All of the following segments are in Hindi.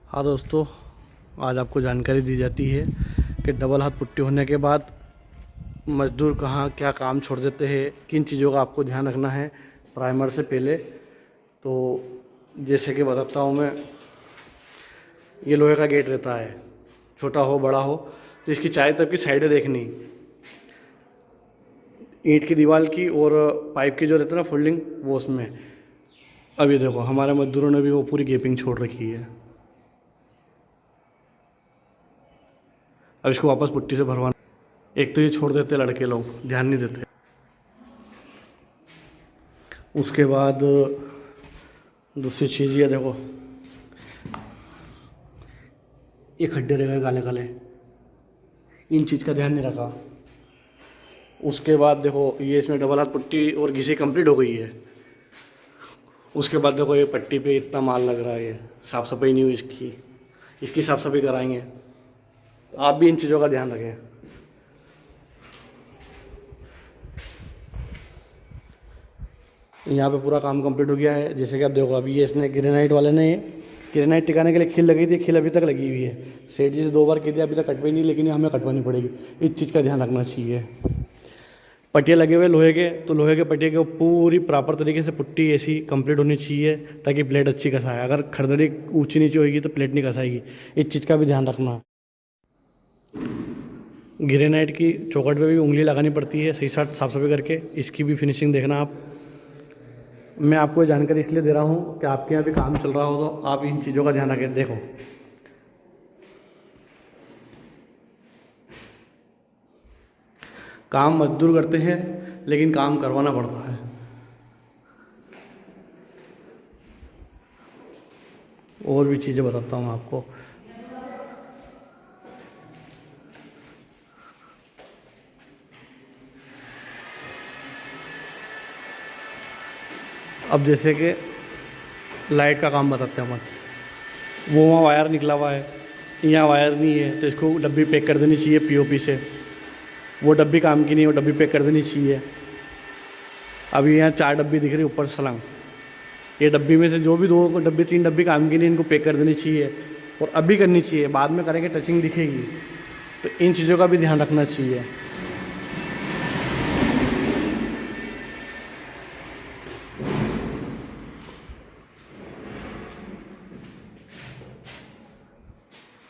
हाँ दोस्तों, आज आपको जानकारी दी जाती है कि डबल हाथ पुट्टी होने के बाद मज़दूर कहाँ क्या काम छोड़ देते हैं, किन चीज़ों का आपको ध्यान रखना है प्राइमर से पहले। तो जैसे कि बताता हूँ मैं, ये लोहे का गेट रहता है, छोटा हो बड़ा हो, तो इसकी चारों तरफ की साइडें देखनी, ईंट की दीवार की और पाइप की जो रहता है ना फोल्डिंग, वो उसमें। अब ये देखो, हमारे मज़दूरों ने भी वो पूरी गैपिंग छोड़ रखी है। अब इसको वापस पुट्टी से भरवाना। एक तो ये छोड़ देते लड़के लोग, ध्यान नहीं देते। उसके बाद दूसरी चीज़ ये देखो, ये खड्डे रह गए काले काले, इन चीज़ का ध्यान नहीं रखा। उसके बाद देखो, ये इसमें डबल हाथ पुट्टी और घिसी कंप्लीट हो गई है। उसके बाद देखो, ये पट्टी पे इतना माल लग रहा है, ये साफ़ सफाई नहीं हुई इसकी साफ़ सफाई कराएंगे। आप भी इन चीज़ों का ध्यान रखें। यहाँ पे पूरा काम कंप्लीट हो गया है। जैसे कि आप देखो, अभी ये इसने ग्रेनाइट वाले ने ग्रेनाइट टिकाने के लिए खील लगी थी, खील अभी तक लगी हुई है। सेठ जी से 2 बार की थी, अभी तक कटवाई नहीं, लेकिन ये हमें कटवानी पड़ेगी। इस चीज़ का ध्यान रखना चाहिए। पट्टियाँ लगे हुए लोहे के, तो लोहे के पट्टिए के पूरी प्रॉपर तरीके से पुट्टी ऐसी कंप्लीट होनी चाहिए ताकि प्लेट अच्छी कसाए। अगर खरदरी ऊंची नीचे होगी तो प्लेट नहीं कसाएगी। इस चीज़ का भी ध्यान रखना। ग्रेनाइट की चौखट पे भी उंगली लगानी पड़ती है, सही साफ सफाई करके। इसकी भी फिनिशिंग देखना आप। मैं आपको ये जानकारी इसलिए दे रहा हूँ कि आपके यहाँ भी काम चल रहा हो तो आप इन चीज़ों का ध्यान रखें। देखो, काम मजदूर करते हैं, लेकिन काम करवाना पड़ता है। और भी चीज़ें बताता हूँ आपको। अब जैसे कि लाइट का काम बताते हैं हम। वो वहाँ वायर निकला हुआ है, यहाँ वायर नहीं है, तो इसको डब्बी पैक कर देनी चाहिए पीओपी से। वो डब्बी काम की नहीं है, वो डब्बी पैक कर देनी चाहिए। अभी यहाँ 4 डब्बी दिख रही ऊपर सलंग, ये डब्बी में से जो भी 2 डब्बी 3 डब्बी काम की नहीं, इनको पैक कर देनी चाहिए। और अभी करनी चाहिए, बाद में करेंगे टचिंग दिखेगी। तो इन चीज़ों का भी ध्यान रखना चाहिए।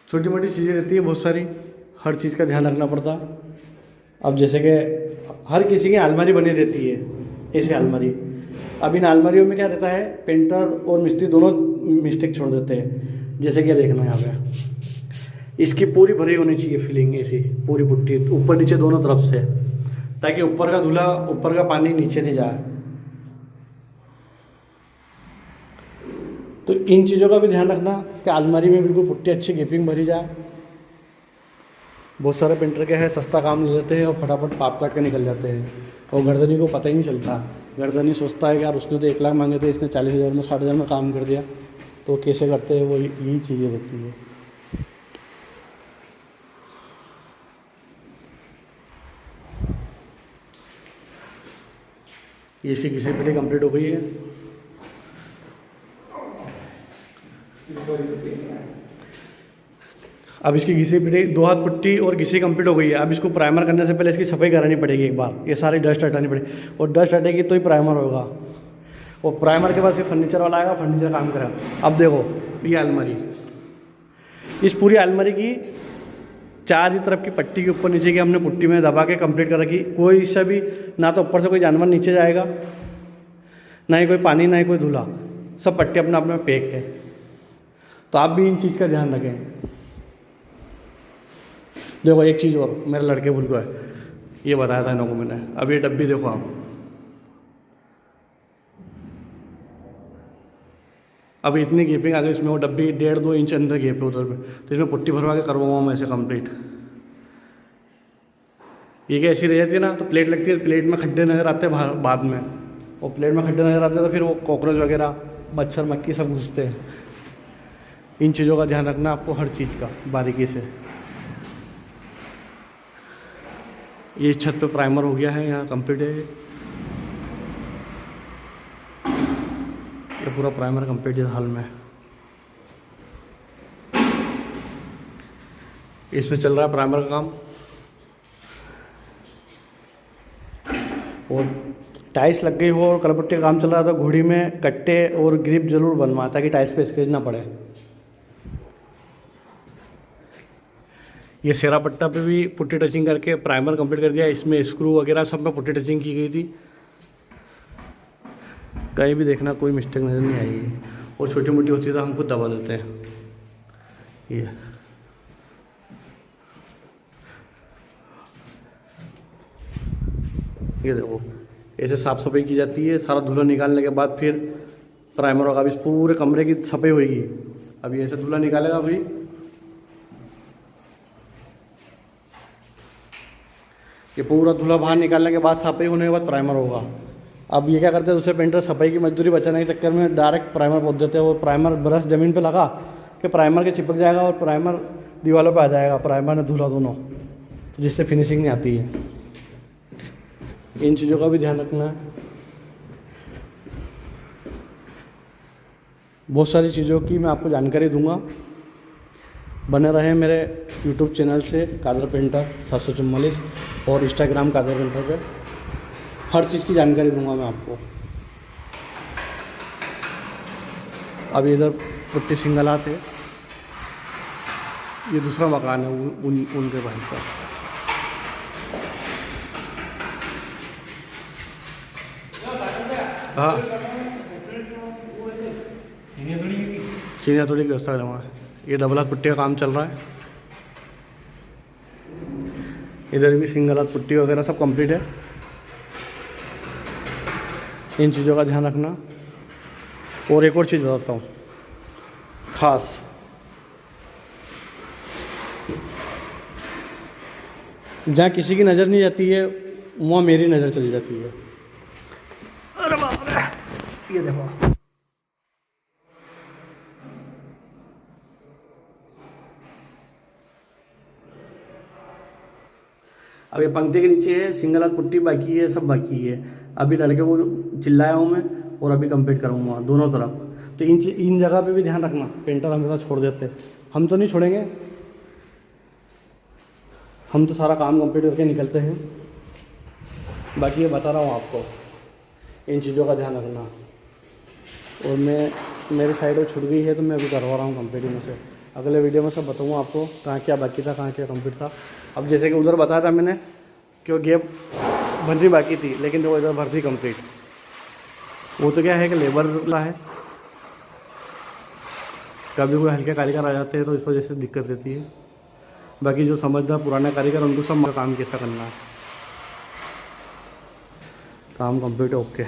छोटी मोटी चीज़ें रहती है बहुत सारी, हर चीज़ का ध्यान रखना पड़ता। अब जैसे कि हर किसी की अलमारी बनी रहती है, ऐसी अलमारी। अब इन अलमारियों में क्या रहता है, पेंटर और मिस्त्री दोनों मिस्टेक छोड़ देते हैं। जैसे कि देखना यहाँ पे, इसकी पूरी भरी होनी चाहिए फिलिंग, ऐसी पूरी पुट्टी ऊपर नीचे दोनों तरफ से, ताकि ऊपर का धुला, ऊपर का पानी नीचे नहीं जाए। तो इन चीज़ों का भी ध्यान रखना कि अलमारी में बिल्कुल पुट्टी अच्छी गैपिंग भरी जाए। बहुत सारे पेंटर के हैं, सस्ता काम ले लेते हैं और फटाफट पाप काट के निकल जाते हैं, और गर्दनी को पता ही नहीं चलता। गर्दनी सोचता है कि यार उसने तो 1 लाख मांगे थे, इसने 40,000 में 60,000 में काम कर दिया। तो कैसे करते हैं वो, यही चीज़ें रहती है। ये इसकी घिसी पिटाई कंप्लीट हो गई है। अब इसकी घिसी पिटाई 2 हाथ पुट्टी और घिसी कंप्लीट हो गई है। अब इसको प्राइमर करने से पहले इसकी सफाई करानी पड़ेगी एक बार, ये सारी डस्ट हटानी पड़ेगी, और डस्ट हटेगी तो ही प्राइमर होगा। और प्राइमर के बाद ये फर्नीचर वाला आएगा, फर्नीचर काम करेगा। अब देखो, ये अलमारी, इस पूरी अलमारी की 4 ही तरफ की पट्टी के ऊपर नीचे की हमने पुट्टी में दबा के कंप्लीट कर रखी। कोई इससे भी ना तो ऊपर से कोई जानवर नीचे जाएगा, ना ही कोई पानी, ना ही कोई धूला, सब पट्टी अपने आप में पैक है। तो आप भी इन चीज़ का ध्यान रखें। देखो, एक चीज़ और मेरे लड़के भूल गए, ये बताया था इनको मैंने। अब ये डब्बी देखो आप, अब इतनी गैपिंग आ गई इसमें, वो डब्बी 1.5-2 इंच अंदर गैप है उधर में, तो इसमें पुट्टी भरवा के करवाऊँ मैं ऐसे कंप्लीट। ये क्या ऐसी रह जाती है ना, तो प्लेट लगती है, प्लेट में खड्डे नज़र आते हैं बाद में, और प्लेट में खड्डे नज़र आते हैं तो फिर वो कॉकरोच वगैरह, मच्छर मक्खी सब घुसते हैं। इन चीज़ों का ध्यान रखना आपको, हर चीज़ का बारीकी से। ये छत पे प्राइमर हो गया है, यहाँ कंप्लीट है, ये पूरा प्राइमर कंप्लीट है हाल में। इसमें चल रहा है प्राइमर का काम। और टाइल्स लग गई हो और कलपुट्टी का काम चल रहा है तो घोड़ी में कट्टे और ग्रिप जरूर बनवा ताकि टाइल्स पे स्क्रैच ना पड़े। ये सेरा पट्टा पे भी पुट्टी टचिंग करके प्राइमर कंप्लीट कर दिया। इसमें स्क्रू वगैरह सब में पुट्टी टचिंग की गई थी। कहीं भी देखना कोई मिस्टेक नज़र नहीं आएगी। और छोटी मोटी होती है तो हम खुद दबा देते हैं। ये देखो ऐसे साफ़ सफाई की जाती है। सारा धूला निकालने के बाद फिर प्राइमर होगा। अब इस पूरे कमरे की सफाई होगी। अभी ऐसे धूला निकालेगा अभी। ये पूरा धूला बाहर निकालने के बाद सफाई होने के बाद प्राइमर होगा। अब ये क्या करते हैं, दूसरे पेंटर सफाई की मजदूरी बचाने के चक्कर में डायरेक्ट प्राइमर पोत देते हैं। और प्राइमर ब्रश ज़मीन पे लगा कि प्राइमर के चिपक जाएगा और प्राइमर दीवारों पे आ जाएगा, प्राइमर ने धूला दोनों, जिससे फिनिशिंग नहीं आती है। इन चीज़ों का भी ध्यान रखना है। बहुत सारी चीज़ों की मैं आपको जानकारी दूंगा। बने रहे मेरे यूट्यूब चैनल से कादर पेंटर 744 और इंस्टाग्राम कादर पेंटर पे हर चीज़ की जानकारी दूंगा मैं आपको। अब इधर पुट्टी सिंगलात है। ये दूसरा मकान है उनके भाई का। हाँ, चीनिया थोड़ी की व्यवस्था करवा। ये डबल हाथ पुट्टी का काम चल रहा है। इधर भी सिंगल हाथ पुट्टी वगैरह सब कंप्लीट है। इन चीज़ों का ध्यान रखना। और एक और चीज़ बताता हूँ खास, जहाँ किसी की नज़र नहीं जाती है वहाँ मेरी नज़र चली जाती है। अरे बाप रे, ये देखो अब ये पंक्ति के नीचे है, सिंगल हाथ पुट्टी बाकी है, सब बाकी है। अभी लड़के को चिल्लाया हूँ मैं और अभी कंप्लीट करूँगा दोनों तरफ। तो इन जगह पे भी ध्यान रखना। पेंटर हमेशा छोड़ देते हैं, हम तो नहीं छोड़ेंगे। हम तो सारा काम कंप्लीट करके निकलते हैं। बाकी ये बता रहा हूँ आपको, इन चीज़ों का ध्यान रखना। और मेरी साइड छूट गई है तो मैं अभी करवा रहा हूँ कंप्लीट में से। अगले वीडियो में सब बताऊँगा आपको कहाँ क्या बाकी था, कहाँ क्या कंप्लीट था। अब जैसे कि उधर बताया था मैंने कि वो गैप भरनी बाकी थी, लेकिन जो इधर भर दी कंप्लीट। वो तो क्या है कि लेबर का है, कभी कोई हल्के कारीगर आ जाते हैं तो इस वजह से दिक्कत रहती है। बाकी जो समझदार पुराने कारीगर उनको सब काम कैसा करना है। काम कंप्लीट ओके।